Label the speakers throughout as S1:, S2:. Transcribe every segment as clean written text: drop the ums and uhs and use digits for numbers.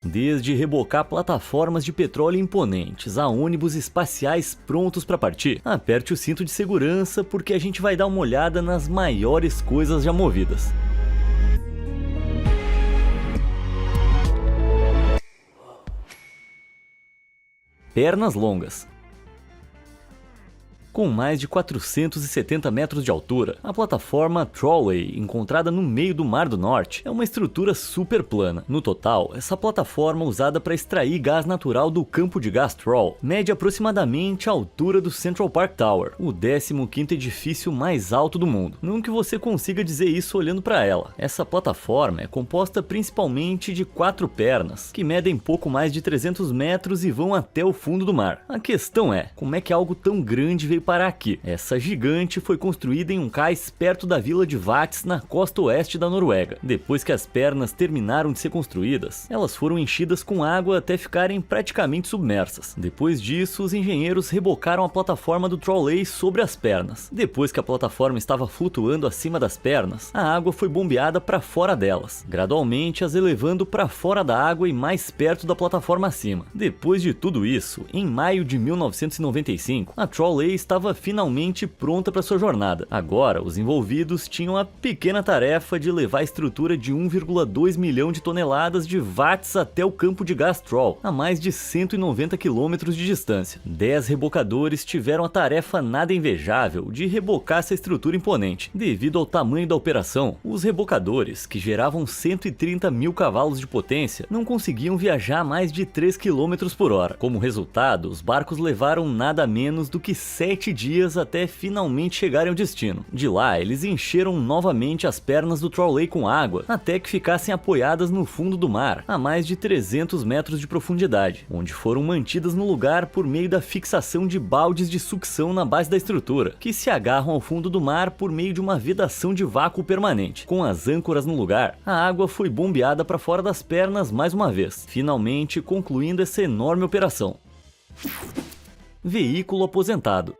S1: Desde rebocar plataformas de petróleo imponentes a ônibus espaciais prontos para partir, aperte o cinto de segurança porque a gente vai dar uma olhada nas maiores coisas já movidas. Pernas longas. Com mais de 470 metros de altura, a plataforma Trolley, encontrada no meio do Mar do Norte, é uma estrutura super plana. No total, essa plataforma usada para extrair gás natural do campo de gás Troll mede aproximadamente a altura do Central Park Tower, o 15º edifício mais alto do mundo. Não que você consiga dizer isso olhando para ela. Essa plataforma é composta principalmente de 4 pernas, que medem pouco mais de 300 metros e vão até o fundo do mar. A questão é, como é que algo tão grande veio parar aqui? Essa gigante foi construída em um cais perto da vila de Vax, na costa oeste da Noruega. Depois que as pernas terminaram de ser construídas, elas foram enchidas com água até ficarem praticamente submersas. Depois disso, os engenheiros rebocaram a plataforma do Trolley sobre as pernas. Depois que a plataforma estava flutuando acima das pernas, a água foi bombeada para fora delas, gradualmente as elevando para fora da água e mais perto da plataforma acima. Depois de tudo isso, em maio de 1995, a Trolley estava finalmente pronta para sua jornada. Agora, os envolvidos tinham a pequena tarefa de levar a estrutura de 1,2 milhão de toneladas de watts até o campo de gás Troll, a mais de 190 quilômetros de distância. 10 rebocadores tiveram a tarefa nada invejável de rebocar essa estrutura imponente. Devido ao tamanho da operação, os rebocadores, que geravam 130 mil cavalos de potência, não conseguiam viajar a mais de 3 km por hora. Como resultado, os barcos levaram nada menos do que 7 dias até finalmente chegarem ao destino. De lá, eles encheram novamente as pernas do Trolley com água, até que ficassem apoiadas no fundo do mar, a mais de 300 metros de profundidade, onde foram mantidas no lugar por meio da fixação de baldes de sucção na base da estrutura, que se agarram ao fundo do mar por meio de uma vedação de vácuo permanente. Com as âncoras no lugar, a água foi bombeada para fora das pernas mais uma vez, finalmente concluindo essa enorme operação. Veículo aposentado.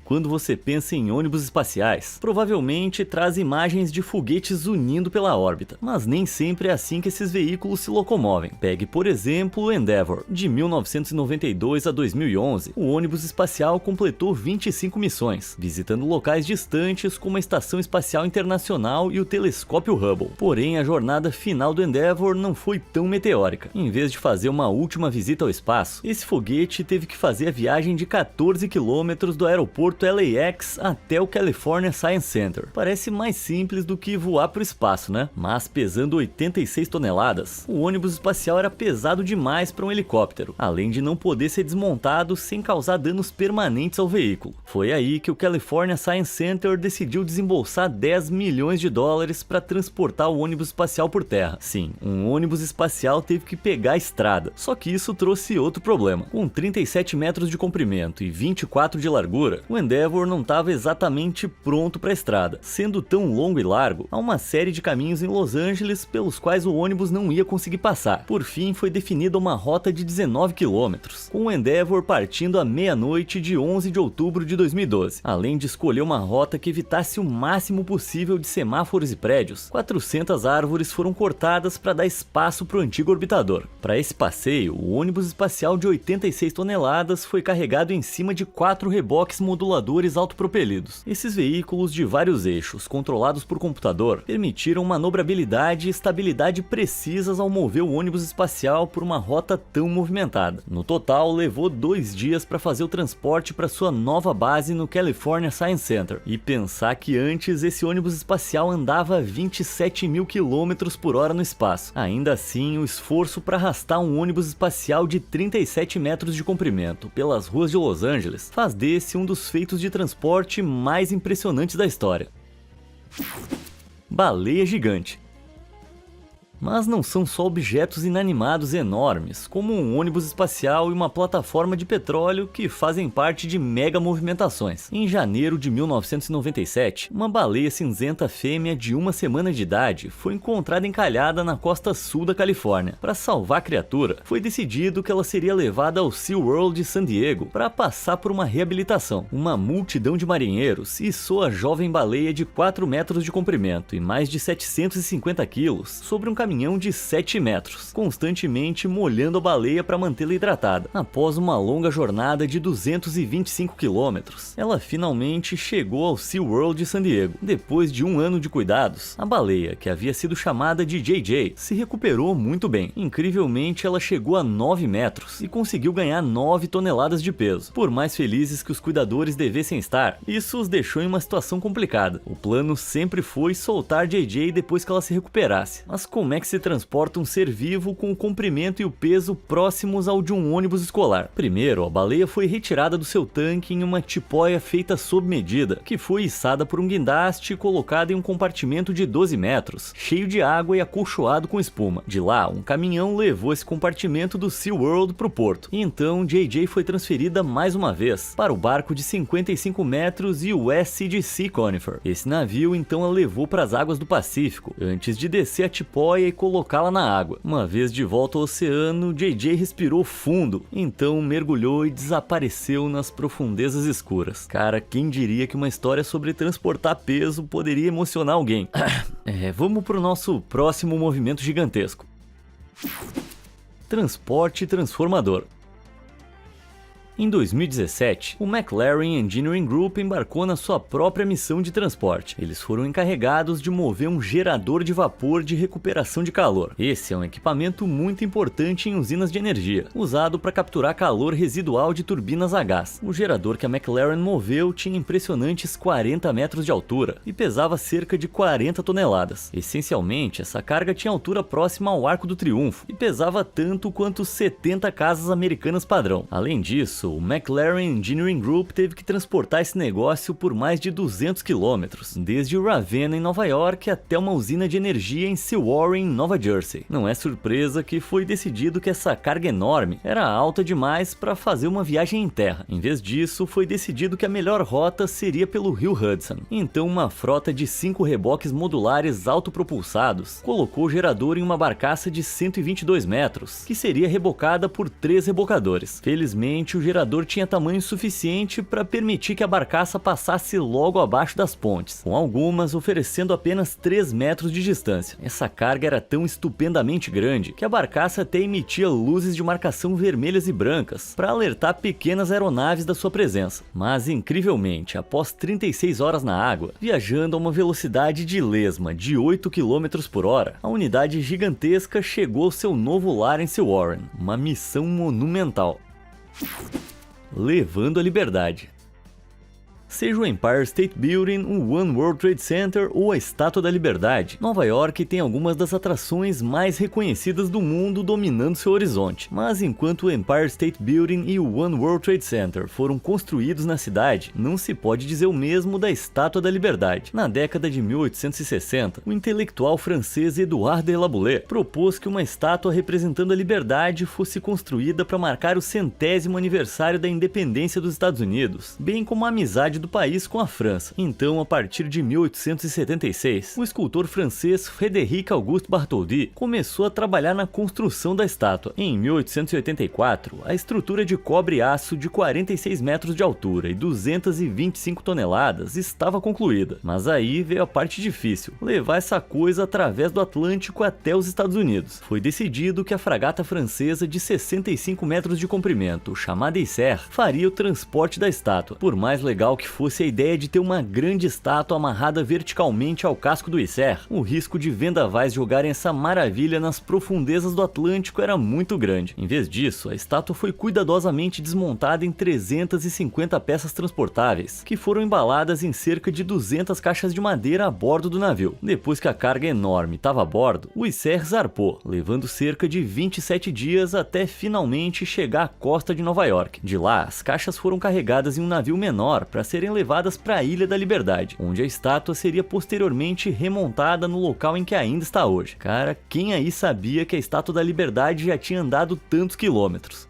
S1: Quando você pensa em ônibus espaciais, provavelmente traz imagens de foguetes unindo pela órbita, mas nem sempre é assim que esses veículos se locomovem. Pegue, por exemplo, o Endeavour. De 1992 a 2011, o ônibus espacial completou 25 missões, visitando locais distantes como a Estação Espacial Internacional e o Telescópio Hubble. Porém, a jornada final do Endeavour não foi tão meteórica. Em vez de fazer uma última visita ao espaço, esse foguete teve que fazer a viagem de 14 quilômetros do aeroporto LAX até o California Science Center. Parece mais simples do que voar para o espaço, né? Mas pesando 86 toneladas, o ônibus espacial era pesado demais para um helicóptero, além de não poder ser desmontado sem causar danos permanentes ao veículo. Foi aí que o California Science Center decidiu desembolsar 10 milhões de dólares para transportar o ônibus espacial por terra. Sim, um ônibus espacial teve que pegar a estrada, só que isso trouxe outro problema. Com 37 metros de comprimento e 24 de largura, o Endeavour não estava exatamente pronto para a estrada. Sendo tão longo e largo, há uma série de caminhos em Los Angeles pelos quais o ônibus não ia conseguir passar. Por fim, foi definida uma rota de 19 quilômetros, com o Endeavour partindo à meia-noite de 11 de outubro de 2012. Além de escolher uma rota que evitasse o máximo possível de semáforos e prédios, 400 árvores foram cortadas para dar espaço para o antigo orbitador. Para esse passeio, o ônibus espacial de 86 toneladas foi carregado em cima de 4 reboques moduladores autopropelidos. Esses veículos de vários eixos, controlados por computador, permitiram manobrabilidade e estabilidade precisas ao mover o ônibus espacial por uma rota tão movimentada. No total, levou 2 dias para fazer o transporte para sua nova base no California Science Center. E pensar que antes esse ônibus espacial andava a 27 mil quilômetros por hora no espaço. Ainda assim, o esforço para arrastar um ônibus espacial de 37 metros de comprimento pelas ruas de Los Angeles faz desse um dos feitos de transporte mais impressionantes da história. Baleia gigante. Mas não são só objetos inanimados enormes, como um ônibus espacial e uma plataforma de petróleo que fazem parte de mega movimentações. Em janeiro de 1997, uma baleia cinzenta fêmea de 1 semana de idade foi encontrada encalhada na costa sul da Califórnia. Para salvar a criatura, foi decidido que ela seria levada ao SeaWorld de San Diego para passar por uma reabilitação. Uma multidão de marinheiros içou a jovem baleia de 4 metros de comprimento e mais de 750 quilos sobre um caminhão caminhão de 7 metros, constantemente molhando a baleia para mantê-la hidratada. Após uma longa jornada de 225 quilômetros, ela finalmente chegou ao SeaWorld de San Diego. Depois de um ano de cuidados, a baleia, que havia sido chamada de JJ, se recuperou muito bem. Incrivelmente, ela chegou a 9 metros e conseguiu ganhar 9 toneladas de peso. Por mais felizes que os cuidadores devessem estar, isso os deixou em uma situação complicada. O plano sempre foi soltar JJ depois que ela se recuperasse. Mas como é que se transporta um ser vivo com o comprimento e o peso próximos ao de um ônibus escolar? Primeiro, a baleia foi retirada do seu tanque em uma tipóia feita sob medida, que foi içada por um guindaste e colocada em um compartimento de 12 metros, cheio de água e acolchoado com espuma. De lá, um caminhão levou esse compartimento do SeaWorld para o porto. E então, JJ foi transferida mais uma vez para o barco de 55 metros USCGC Conifer. Esse navio então a levou para as águas do Pacífico, antes de descer a tipóia e colocá-la na água. Uma vez de volta ao oceano, JJ respirou fundo, então mergulhou e desapareceu nas profundezas escuras. Cara, quem diria que uma história sobre transportar peso poderia emocionar alguém? Vamos pro nosso próximo movimento gigantesco. Transporte transformador. Em 2017, o McLaren Engineering Group embarcou na sua própria missão de transporte. Eles foram encarregados de mover um gerador de vapor de recuperação de calor. Esse é um equipamento muito importante em usinas de energia, usado para capturar calor residual de turbinas a gás. O gerador que a McLaren moveu tinha impressionantes 40 metros de altura e pesava cerca de 40 toneladas. Essencialmente, essa carga tinha altura próxima ao Arco do Triunfo e pesava tanto quanto 70 casas americanas padrão. Além disso, o McLaren Engineering Group teve que transportar esse negócio por mais de 200 quilômetros, desde Ravenna, em Nova York, até uma usina de energia em Sewaren, Nova Jersey. Não é surpresa que foi decidido que essa carga enorme era alta demais para fazer uma viagem em terra. Em vez disso, foi decidido que a melhor rota seria pelo rio Hudson. Então, uma frota de 5 reboques modulares autopropulsados colocou o gerador em uma barcaça de 122 metros, que seria rebocada por 3 rebocadores. Felizmente, o gerador tinha tamanho suficiente para permitir que a barcaça passasse logo abaixo das pontes, com algumas oferecendo apenas 3 metros de distância. Essa carga era tão estupendamente grande que a barcaça até emitia luzes de marcação vermelhas e brancas para alertar pequenas aeronaves da sua presença. Mas, incrivelmente, após 36 horas na água, viajando a uma velocidade de lesma de 8 km por hora, a unidade gigantesca chegou ao seu novo lar em Sewaren, uma missão monumental. Levando a liberdade. Seja o Empire State Building, o One World Trade Center ou a Estátua da Liberdade, Nova York tem algumas das atrações mais reconhecidas do mundo dominando seu horizonte. Mas enquanto o Empire State Building e o One World Trade Center foram construídos na cidade, não se pode dizer o mesmo da Estátua da Liberdade. Na década de 1860, o intelectual francês Édouard de La Boulaye propôs que uma estátua representando a liberdade fosse construída para marcar o 100º aniversário da independência dos Estados Unidos, bem como a amizade do país com a França. Então, a partir de 1876, o escultor francês Frédéric Auguste Bartholdi começou a trabalhar na construção da estátua. Em 1884, a estrutura de cobre e aço de 46 metros de altura e 225 toneladas estava concluída. Mas aí veio a parte difícil, levar essa coisa através do Atlântico até os Estados Unidos. Foi decidido que a fragata francesa de 65 metros de comprimento, chamada Isère, faria o transporte da estátua. Por mais legal que fosse a ideia de ter uma grande estátua amarrada verticalmente ao casco do Isère, o risco de vendavais jogarem essa maravilha nas profundezas do Atlântico era muito grande. Em vez disso, a estátua foi cuidadosamente desmontada em 350 peças transportáveis, que foram embaladas em cerca de 200 caixas de madeira a bordo do navio. Depois que a carga enorme estava a bordo, o Isère zarpou, levando cerca de 27 dias até finalmente chegar à costa de Nova York. De lá, as caixas foram carregadas em um navio menor para serem levadas para a Ilha da Liberdade, onde a estátua seria posteriormente remontada no local em que ainda está hoje. Cara, quem aí sabia que a Estátua da Liberdade já tinha andado tantos quilômetros?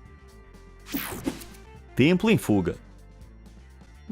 S1: Templo em fuga.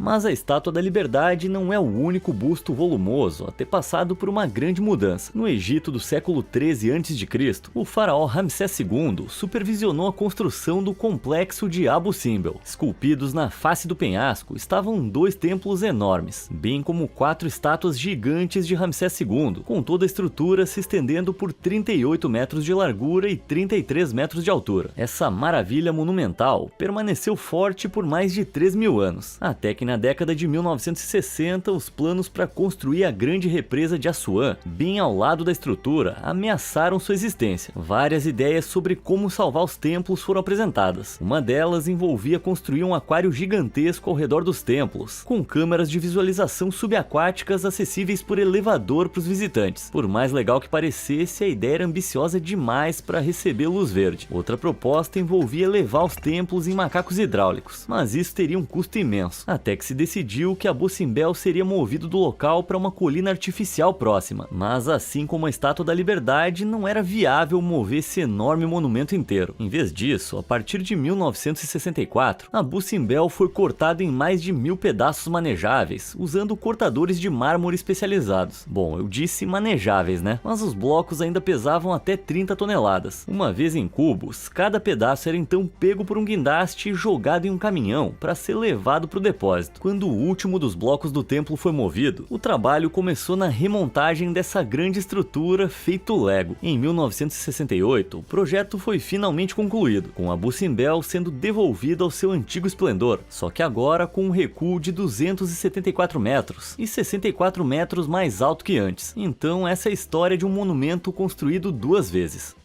S1: Mas a Estátua da Liberdade não é o único busto volumoso a ter passado por uma grande mudança. No Egito do século 13 a.C., o faraó Ramsés II supervisionou a construção do complexo de Abu Simbel. Esculpidos na face do penhasco estavam 2 templos enormes, bem como 4 estátuas gigantes de Ramsés II, com toda a estrutura se estendendo por 38 metros de largura e 33 metros de altura. Essa maravilha monumental permaneceu forte por mais de 3.000 anos, até que na década de 1960 os planos para construir a grande represa de Assuã, bem ao lado da estrutura, ameaçaram sua existência. Várias ideias sobre como salvar os templos foram apresentadas. Uma delas envolvia construir um aquário gigantesco ao redor dos templos, com câmeras de visualização subaquáticas acessíveis por elevador para os visitantes. Por mais legal que parecesse, a ideia era ambiciosa demais para receber luz verde. Outra proposta envolvia levar os templos em macacos hidráulicos, mas isso teria um custo imenso, até que se decidiu que Abu Simbel seria movido do local para uma colina artificial próxima. Mas assim como a Estátua da Liberdade, não era viável mover esse enorme monumento inteiro. Em vez disso, a partir de 1964, Abu Simbel foi cortado em mais de 1.000 pedaços manejáveis, usando cortadores de mármore especializados. Bom, eu disse manejáveis, né? Mas os blocos ainda pesavam até 30 toneladas. Uma vez em cubos, cada pedaço era então pego por um guindaste e jogado em um caminhão para ser levado para o depósito. Quando o último dos blocos do templo foi movido, o trabalho começou na remontagem dessa grande estrutura feito Lego. Em 1968, o projeto foi finalmente concluído, com Abu Simbel sendo devolvido ao seu antigo esplendor, só que agora com um recuo de 274 metros e 64 metros mais alto que antes. Então essa é a história de um monumento construído 2 vezes.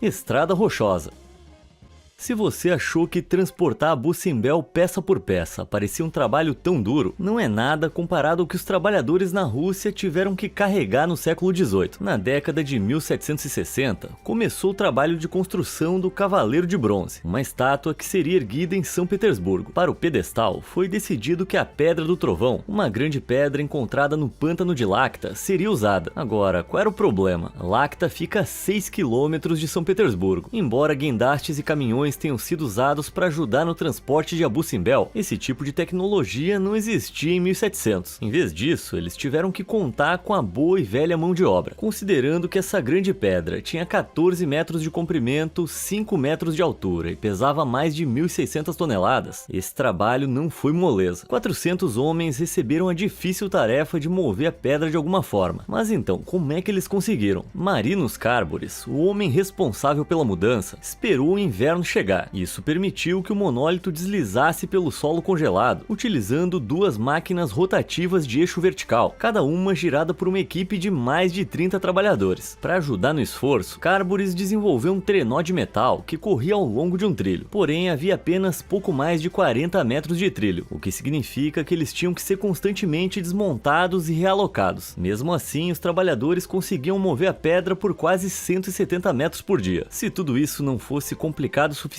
S1: Estrada rochosa. Se você achou que transportar Abu Simbel peça por peça parecia um trabalho tão duro, não é nada comparado ao que os trabalhadores na Rússia tiveram que carregar no século XVIII. Na década de 1760, começou o trabalho de construção do Cavaleiro de Bronze, uma estátua que seria erguida em São Petersburgo. Para o pedestal, foi decidido que a Pedra do Trovão, uma grande pedra encontrada no pântano de Lacta, seria usada. Agora, qual era o problema? Lacta fica a 6 km de São Petersburgo. Embora guindastes e caminhões tenham sido usados para ajudar no transporte de Abu Simbel, esse tipo de tecnologia não existia em 1700. Em vez disso, eles tiveram que contar com a boa e velha mão de obra. Considerando que essa grande pedra tinha 14 metros de comprimento, 5 metros de altura e pesava mais de 1.600 toneladas, esse trabalho não foi moleza. 400 homens receberam a difícil tarefa de mover a pedra de alguma forma. Mas então, como é que eles conseguiram? Marinus Carburis, o homem responsável pela mudança, esperou o inverno chegar. Isso permitiu que o monólito deslizasse pelo solo congelado, utilizando 2 máquinas rotativas de eixo vertical, cada uma girada por uma equipe de mais de 30 trabalhadores. Para ajudar no esforço, Carburis desenvolveu um trenó de metal que corria ao longo de um trilho, porém havia apenas pouco mais de 40 metros de trilho, o que significa que eles tinham que ser constantemente desmontados e realocados. Mesmo assim, os trabalhadores conseguiam mover a pedra por quase 170 metros por dia. Se tudo isso não fosse complicado o suficiente,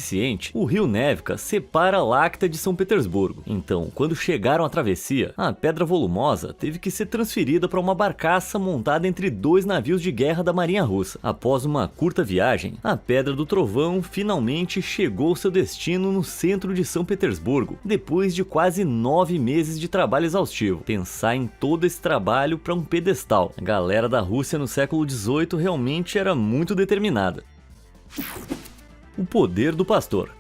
S1: o rio Nevka separa Lacta de São Petersburgo. Então, quando chegaram à travessia, a pedra volumosa teve que ser transferida para uma barcaça montada entre 2 navios de guerra da Marinha Russa. Após uma curta viagem, a Pedra do Trovão finalmente chegou ao seu destino no centro de São Petersburgo, depois de quase 9 meses de trabalho exaustivo. Pensar em todo esse trabalho para um pedestal. A galera da Rússia no século XVIII realmente era muito determinada. O poder do pastor.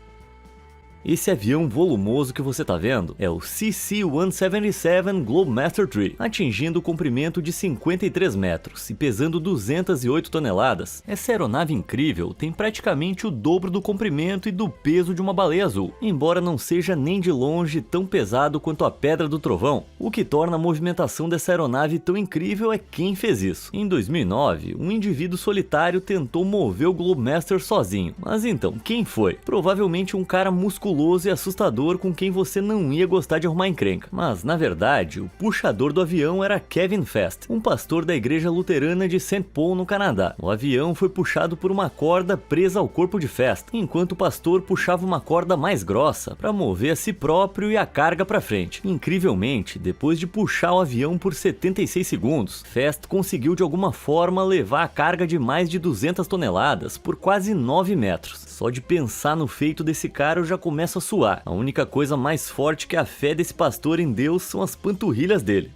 S1: Esse avião volumoso que você tá vendo é o CC-177 Globemaster III, atingindo o comprimento de 53 metros e pesando 208 toneladas. Essa aeronave incrível tem praticamente o dobro do comprimento e do peso de uma baleia azul, embora não seja nem de longe tão pesado quanto a Pedra do Trovão. O que torna a movimentação dessa aeronave tão incrível é quem fez isso. Em 2009, um indivíduo solitário tentou mover o Globemaster sozinho, mas então, quem foi? Provavelmente um cara musculoso e assustador com quem você não ia gostar de arrumar encrenca. Mas, na verdade, o puxador do avião era Kevin Fest, um pastor da igreja luterana de St. Paul, no Canadá. O avião foi puxado por uma corda presa ao corpo de Fest, enquanto o pastor puxava uma corda mais grossa para mover a si próprio e a carga para frente. Incrivelmente, depois de puxar o avião por 76 segundos, Fest conseguiu de alguma forma levar a carga de mais de 200 toneladas por quase 9 metros. Só de pensar no feito desse cara eu já começo começa a suar. A única coisa mais forte que a fé desse pastor em Deus são as panturrilhas dele.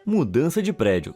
S1: Mudança de prédio.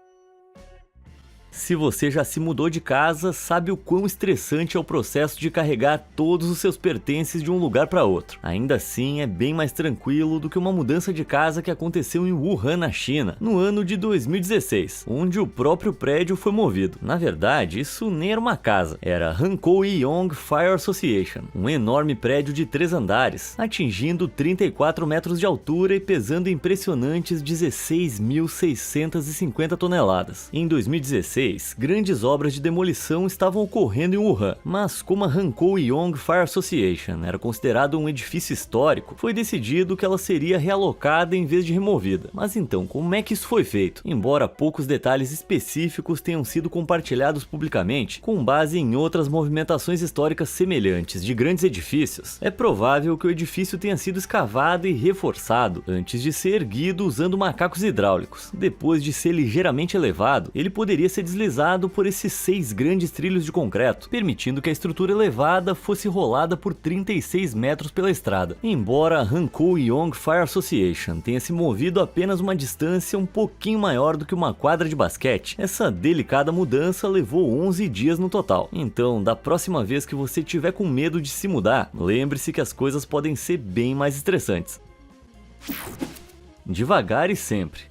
S1: Se você já se mudou de casa, sabe o quão estressante é o processo de carregar todos os seus pertences de um lugar para outro. Ainda assim, é bem mais tranquilo do que uma mudança de casa que aconteceu em Wuhan, na China, no ano de 2016, onde o próprio prédio foi movido. Na verdade, isso nem era uma casa, era Hankou Yong Fire Association, um enorme prédio de 3 andares, atingindo 34 metros de altura e pesando impressionantes 16.650 toneladas. Em 2016, grandes obras de demolição estavam ocorrendo em Wuhan, mas como a Hankou Yong Fire Association era considerado um edifício histórico, foi decidido que ela seria realocada em vez de removida. Mas então, como é que isso foi feito? Embora poucos detalhes específicos tenham sido compartilhados publicamente, com base em outras movimentações históricas semelhantes de grandes edifícios, é provável que o edifício tenha sido escavado e reforçado antes de ser erguido usando macacos hidráulicos. Depois de ser ligeiramente elevado, ele poderia ser deslizado por esses 6 grandes trilhos de concreto, permitindo que a estrutura elevada fosse rolada por 36 metros pela estrada. Embora a Hankou Yong Fire Association tenha se movido apenas uma distância um pouquinho maior do que uma quadra de basquete, essa delicada mudança levou 11 dias no total. Então, da próxima vez que você tiver com medo de se mudar, lembre-se que as coisas podem ser bem mais estressantes. Devagar e sempre.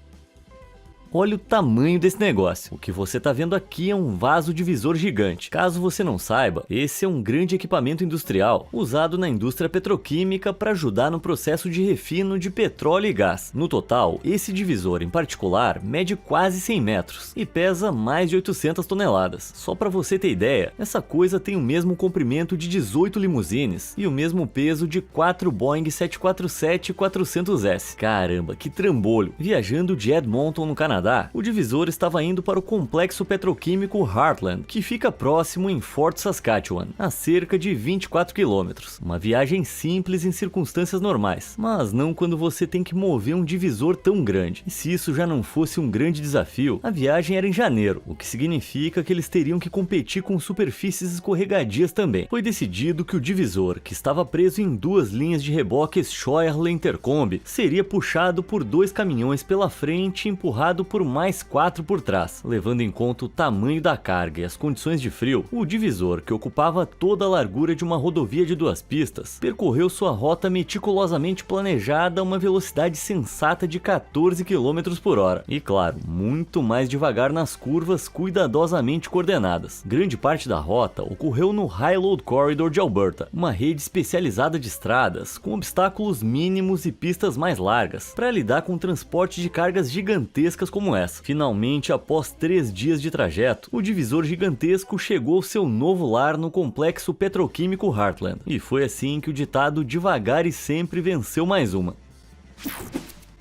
S1: Olha o tamanho desse negócio. O que você tá vendo aqui é um vaso divisor gigante. Caso você não saiba, esse é um grande equipamento industrial usado na indústria petroquímica para ajudar no processo de refino de petróleo e gás. No total, esse divisor em particular mede quase 100 metros e pesa mais de 800 toneladas. Só para você ter ideia, essa coisa tem o mesmo comprimento de 18 limusines e o mesmo peso de 4 Boeing 747-400S. Caramba, que trambolho! Viajando de Edmonton, no Canadá, o divisor estava indo para o complexo petroquímico Heartland, que fica próximo em Fort Saskatchewan, a cerca de 24 quilômetros. Uma viagem simples em circunstâncias normais, mas não quando você tem que mover um divisor tão grande. E se isso já não fosse um grande desafio, a viagem era em janeiro, o que significa que eles teriam que competir com superfícies escorregadias também. Foi decidido que o divisor, que estava preso em 2 linhas de reboques Schoerle Intercombi, seria puxado por 2 caminhões pela frente e empurrado por mais 4 por trás. Levando em conta o tamanho da carga e as condições de frio, o divisor, que ocupava toda a largura de uma rodovia de 2 pistas, percorreu sua rota meticulosamente planejada a uma velocidade sensata de 14 km por hora. E claro, muito mais devagar nas curvas cuidadosamente coordenadas. Grande parte da rota ocorreu no High Load Corridor de Alberta, uma rede especializada de estradas com obstáculos mínimos e pistas mais largas, para lidar com o transporte de cargas gigantescas como essa. Finalmente, após 3 dias de trajeto, o divisor gigantesco chegou ao seu novo lar no complexo petroquímico Heartland. E foi assim que o ditado devagar e sempre venceu mais uma.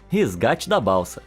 S1: Resgate da balsa.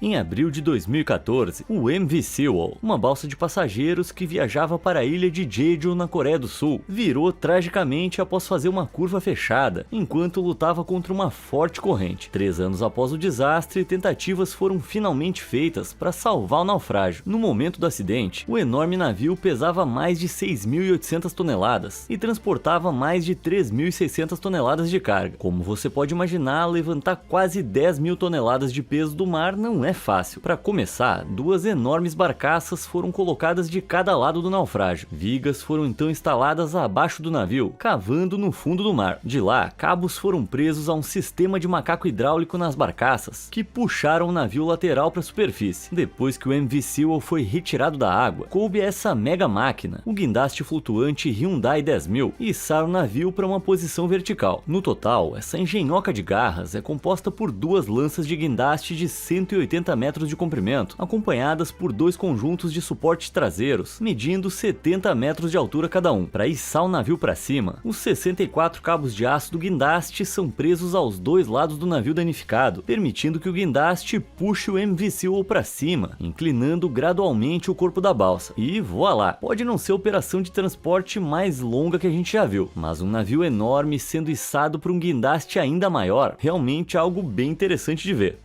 S1: Em abril de 2014, o MV Sewol, uma balsa de passageiros que viajava para a ilha de Jeju, na Coreia do Sul, virou tragicamente após fazer uma curva fechada, enquanto lutava contra uma forte corrente. 3 anos após o desastre, tentativas foram finalmente feitas para salvar o naufrágio. No momento do acidente, o enorme navio pesava mais de 6.800 toneladas e transportava mais de 3.600 toneladas de carga. Como você pode imaginar, levantar quase 10.000 toneladas de peso do mar não é fácil. Para começar, 2 enormes barcaças foram colocadas de cada lado do naufrágio. Vigas foram então instaladas abaixo do navio, cavando no fundo do mar. De lá, cabos foram presos a um sistema de macaco hidráulico nas barcaças, que puxaram o navio lateral para a superfície. Depois que o MV Sewol foi retirado da água, coube a essa mega máquina, o guindaste flutuante Hyundai 10.000, içar o navio para uma posição vertical. No total, essa engenhoca de garras é composta por 2 lanças de guindaste de 180 metros de comprimento, acompanhadas por 2 conjuntos de suportes traseiros, medindo 70 metros de altura cada um. Para içar o navio para cima, os 64 cabos de aço do guindaste são presos aos 2 lados do navio danificado, permitindo que o guindaste puxe o MV Sewol para cima, inclinando gradualmente o corpo da balsa. E voilá! Pode não ser a operação de transporte mais longa que a gente já viu, mas um navio enorme sendo içado por um guindaste ainda maior, realmente é algo bem interessante de ver.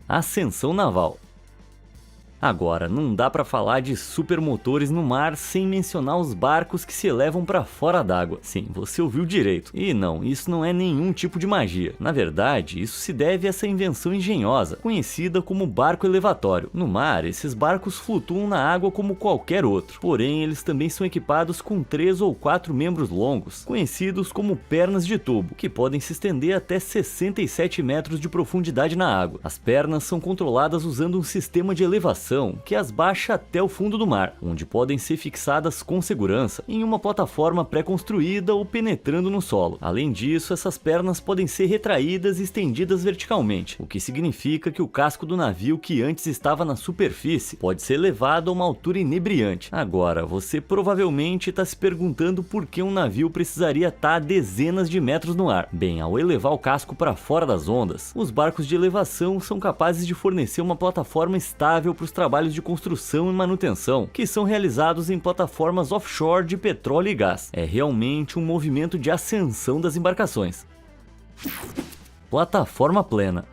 S1: Ascensão naval. Agora, não dá pra falar de supermotores no mar sem mencionar os barcos que se elevam pra fora d'água. Sim, você ouviu direito. E não, isso não é nenhum tipo de magia. Na verdade, isso se deve a essa invenção engenhosa, conhecida como barco elevatório. No mar, esses barcos flutuam na água como qualquer outro. Porém, eles também são equipados com 3 ou 4 membros longos, conhecidos como pernas de tubo, que podem se estender até 67 metros de profundidade na água. As pernas são controladas usando um sistema de elevação que as baixa até o fundo do mar, onde podem ser fixadas com segurança em uma plataforma pré-construída ou penetrando no solo. Além disso, essas pernas podem ser retraídas e estendidas verticalmente, o que significa que o casco do navio que antes estava na superfície pode ser levado a uma altura inebriante. Agora, você provavelmente está se perguntando por que um navio precisaria estar a dezenas de metros no ar. Bem, ao elevar o casco para fora das ondas, os barcos de elevação são capazes de fornecer uma plataforma estável para os trabalhos de construção e manutenção, que são realizados em plataformas offshore de petróleo e gás. É realmente um movimento de ascensão das embarcações. Plataforma plana.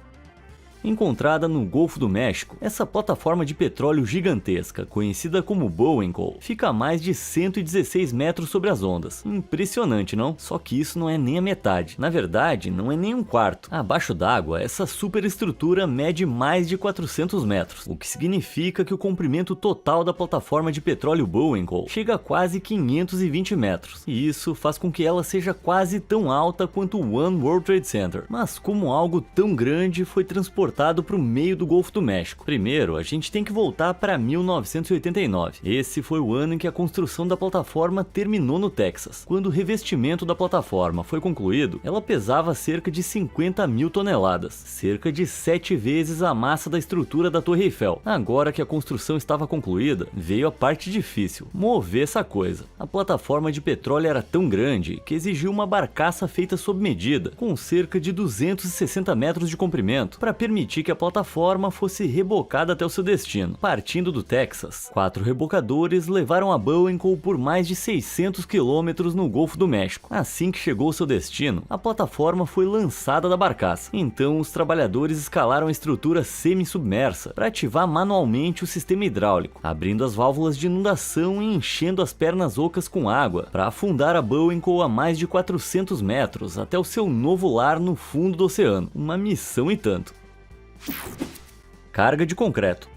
S1: Encontrada no Golfo do México, essa plataforma de petróleo gigantesca, conhecida como Bowenkohl, fica a mais de 116 metros sobre as ondas. Impressionante, não? Só que isso não é nem a metade. Na verdade, não é nem um quarto. Abaixo d'água, essa superestrutura mede mais de 400 metros, o que significa que o comprimento total da plataforma de petróleo Bowenkohl chega a quase 520 metros. E isso faz com que ela seja quase tão alta quanto o One World Trade Center. Mas como algo tão grande foi transportado para o meio do Golfo do México? Primeiro, a gente tem que voltar para 1989. Esse foi o ano em que a construção da plataforma terminou no Texas. Quando o revestimento da plataforma foi concluído, ela pesava cerca de 50 mil toneladas, cerca de 7 vezes a massa da estrutura da Torre Eiffel. Agora que a construção estava concluída, veio a parte difícil: mover essa coisa. A plataforma de petróleo era tão grande que exigiu uma barcaça feita sob medida, com cerca de 260 metros de comprimento, para permitir que a plataforma fosse rebocada até o seu destino. Partindo do Texas, 4 rebocadores levaram a Bowenkohl por mais de 600 quilômetros no Golfo do México. Assim que chegou ao seu destino, a plataforma foi lançada da barcaça. Então, os trabalhadores escalaram a estrutura semi-submersa para ativar manualmente o sistema hidráulico, abrindo as válvulas de inundação e enchendo as pernas ocas com água para afundar a Bowenkohl a mais de 400 metros até o seu novo lar no fundo do oceano. Uma missão e tanto. Carga de concreto.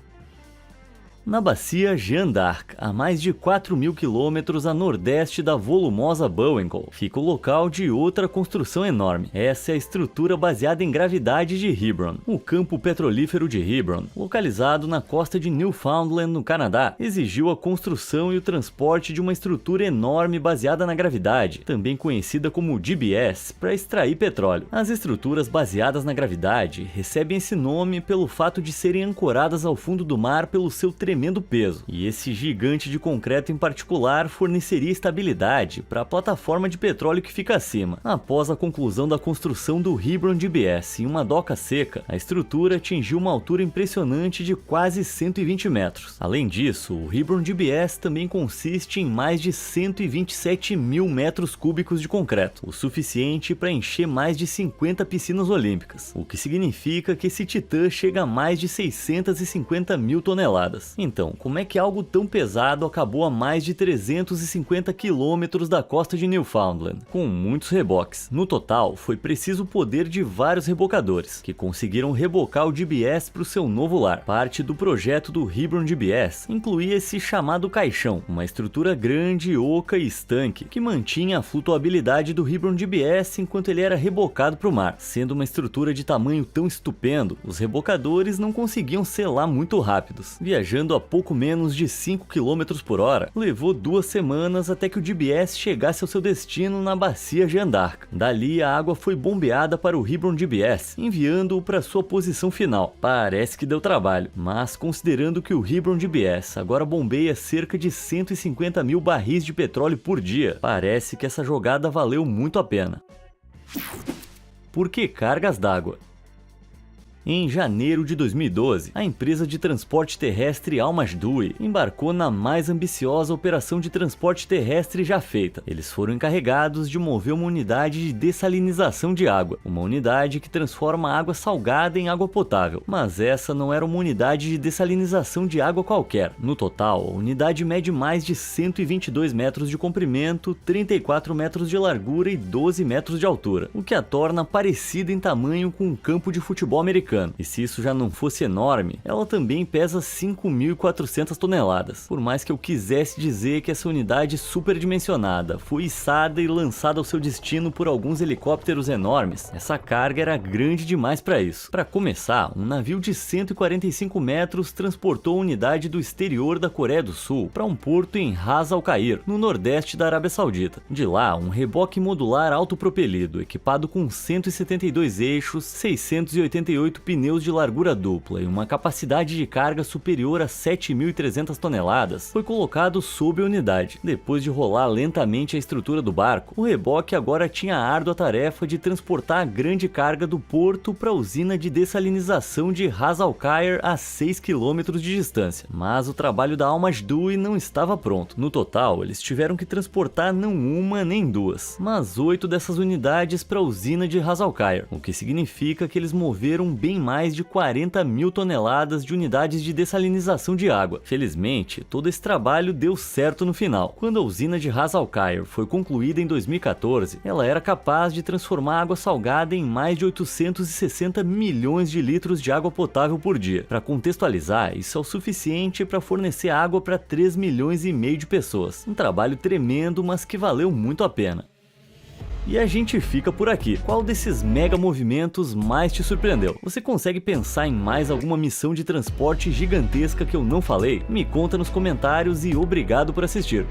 S1: Na bacia Jeanne d'Arc, a mais de 4.000 quilômetros a nordeste da volumosa Bowenkohl, fica o local de outra construção enorme. Essa é a estrutura baseada em gravidade de Hebron. O campo petrolífero de Hebron, localizado na costa de Newfoundland, no Canadá, exigiu a construção e o transporte de uma estrutura enorme baseada na gravidade, também conhecida como GBS, para extrair petróleo. As estruturas baseadas na gravidade recebem esse nome pelo fato de serem ancoradas ao fundo do mar pelo seu tremendo peso, e esse gigante de concreto em particular forneceria estabilidade para a plataforma de petróleo que fica acima. Após a conclusão da construção do Hebron GBS em uma doca seca, a estrutura atingiu uma altura impressionante de quase 120 metros. Além disso, o Hebron GBS também consiste em mais de 127 mil metros cúbicos de concreto, o suficiente para encher mais de 50 piscinas olímpicas, o que significa que esse titã chega a mais de 650 mil toneladas. Então, como é que algo tão pesado acabou a mais de 350 quilômetros da costa de Newfoundland, com muitos reboques? No total, foi preciso o poder de vários rebocadores, que conseguiram rebocar o GBS para o seu novo lar. Parte do projeto do Hebron GBS incluía esse chamado caixão, uma estrutura grande, oca e estanque, que mantinha a flutuabilidade do Hebron GBS enquanto ele era rebocado para o mar. Sendo uma estrutura de tamanho tão estupendo, os rebocadores não conseguiam selar muito rápidos. Viajando a pouco menos de 5 km por hora, levou 2 semanas até que o GBS chegasse ao seu destino na bacia Jeanne d'Arc. Dali, a água foi bombeada para o Hebron GBS, enviando-o para sua posição final. Parece que deu trabalho, mas considerando que o Hebron GBS agora bombeia cerca de 150 mil barris de petróleo por dia, parece que essa jogada valeu muito a pena. Por que cargas d'água? Em janeiro de 2012, a empresa de transporte terrestre Al-Masdouei embarcou na mais ambiciosa operação de transporte terrestre já feita. Eles foram encarregados de mover uma unidade de dessalinização de água, uma unidade que transforma água salgada em água potável. Mas essa não era uma unidade de dessalinização de água qualquer. No total, a unidade mede mais de 122 metros de comprimento, 34 metros de largura e 12 metros de altura, o que a torna parecida em tamanho com um campo de futebol americano. E se isso já não fosse enorme, ela também pesa 5.400 toneladas. Por mais que eu quisesse dizer que essa unidade superdimensionada foi içada e lançada ao seu destino por alguns helicópteros enormes, essa carga era grande demais para isso. Para começar, um navio de 145 metros transportou a unidade do exterior da Coreia do Sul para um porto em Ras Al Khair, no nordeste da Arábia Saudita. De lá, um reboque modular autopropelido, equipado com 172 eixos, 688 pneus de largura dupla e uma capacidade de carga superior a 7.300 toneladas, foi colocado sob a unidade. Depois de rolar lentamente a estrutura do barco, o reboque agora tinha a árdua tarefa de transportar a grande carga do porto para a usina de dessalinização de Ras Al Khair a 6 km de distância. Mas o trabalho da Al-Masdouei não estava pronto. No total, eles tiveram que transportar não uma nem duas, mas 8 dessas unidades para a usina de Ras Al Khair, o que significa que eles moveram bem mais de 40.000 toneladas de unidades de dessalinização de água. Felizmente, todo esse trabalho deu certo no final. Quando a usina de Ras Al Khair foi concluída em 2014, ela era capaz de transformar água salgada em mais de 860 milhões de litros de água potável por dia. Para contextualizar, isso é o suficiente para fornecer água para 3,5 milhões de pessoas. Um trabalho tremendo, mas que valeu muito a pena. E a gente fica por aqui. Qual desses mega movimentos mais te surpreendeu? Você consegue pensar em mais alguma missão de transporte gigantesca que eu não falei? Me conta nos comentários e obrigado por assistir.